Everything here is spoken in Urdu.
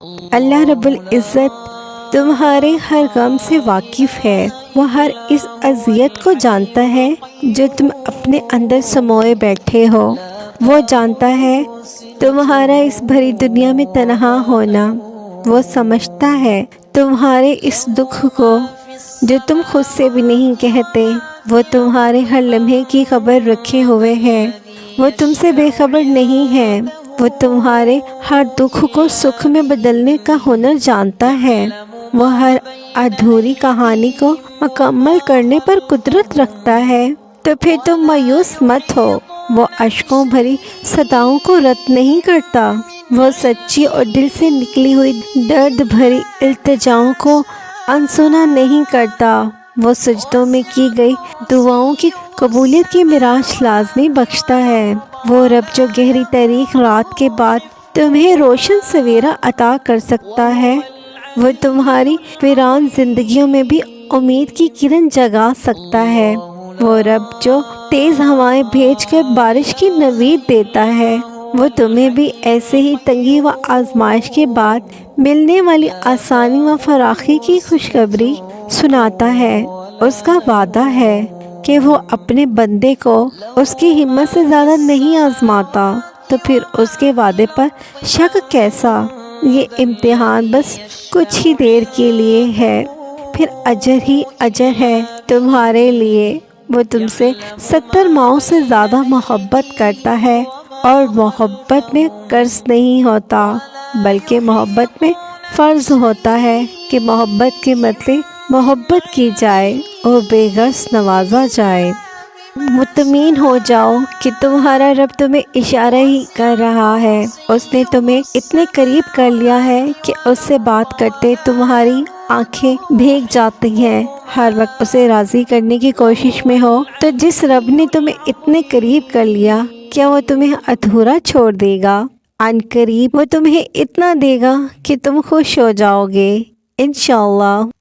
اللہ رب العزت تمہارے ہر غم سے واقف ہے۔ وہ ہر اس اذیت کو جانتا ہے جو تم اپنے اندر سموئے بیٹھے ہو۔ وہ جانتا ہے تمہارا اس بھری دنیا میں تنہا ہونا۔ وہ سمجھتا ہے تمہارے اس دکھ کو جو تم خود سے بھی نہیں کہتے۔ وہ تمہارے ہر لمحے کی خبر رکھے ہوئے ہے۔ وہ تم سے بے خبر نہیں ہے۔ وہ تمہارے ہر دکھ کو سکھ میں بدلنے کا ہنر جانتا ہے۔ وہ ہر ادھوری کہانی کو مکمل کرنے پر قدرت رکھتا ہے۔ تو پھر تم مایوس مت ہو۔ وہ اشکوں بھری صداؤں کو رد نہیں کرتا۔ وہ سچی اور دل سے نکلی ہوئی درد بھری التجاؤں کو انسنا نہیں کرتا۔ وہ سجدوں میں کی گئی دعاؤں کی قبولیت کی میراث لازمی بخشتا ہے۔ وہ رب جو گہری تاریک رات کے بعد تمہیں روشن سویرا عطا کر سکتا ہے، وہ تمہاری ویران زندگیوں میں بھی امید کی کرن جگا سکتا ہے۔ وہ رب جو تیز ہوائیں بھیج کر بارش کی نوید دیتا ہے، وہ تمہیں بھی ایسے ہی تنگی و آزمائش کے بعد ملنے والی آسانی و فراخی کی خوشخبری سناتا ہے۔ اس کا وعدہ ہے کہ وہ اپنے بندے کو اس کی ہمت سے زیادہ نہیں آزماتا، تو پھر اس کے وعدے پر شک کیسا؟ یہ امتحان بس کچھ ہی دیر کے لیے ہے، پھر اجر ہی اجر ہے تمہارے لیے۔ وہ تم سے 70 ماؤں سے زیادہ محبت کرتا ہے، اور محبت میں قرض نہیں ہوتا، بلکہ محبت میں فرض ہوتا ہے کہ محبت کے مطلب محبت کی جائے اور بے غرض نوازا جائے۔ مطمئن ہو جاؤ کہ تمہارا رب تمہیں اشارہ ہی کر رہا ہے۔ اس نے تمہیں اتنے قریب کر لیا ہے کہ اس سے بات کرتے تمہاری آنکھیں بھیگ جاتی ہیں۔ ہر وقت اسے راضی کرنے کی کوشش میں ہو تو جس رب نے تمہیں اتنے قریب کر لیا، کیا وہ تمہیں ادھورا چھوڑ دے گا؟ عن قریب وہ تمہیں اتنا دے گا کہ تم خوش ہو جاؤ گے، انشاءاللہ۔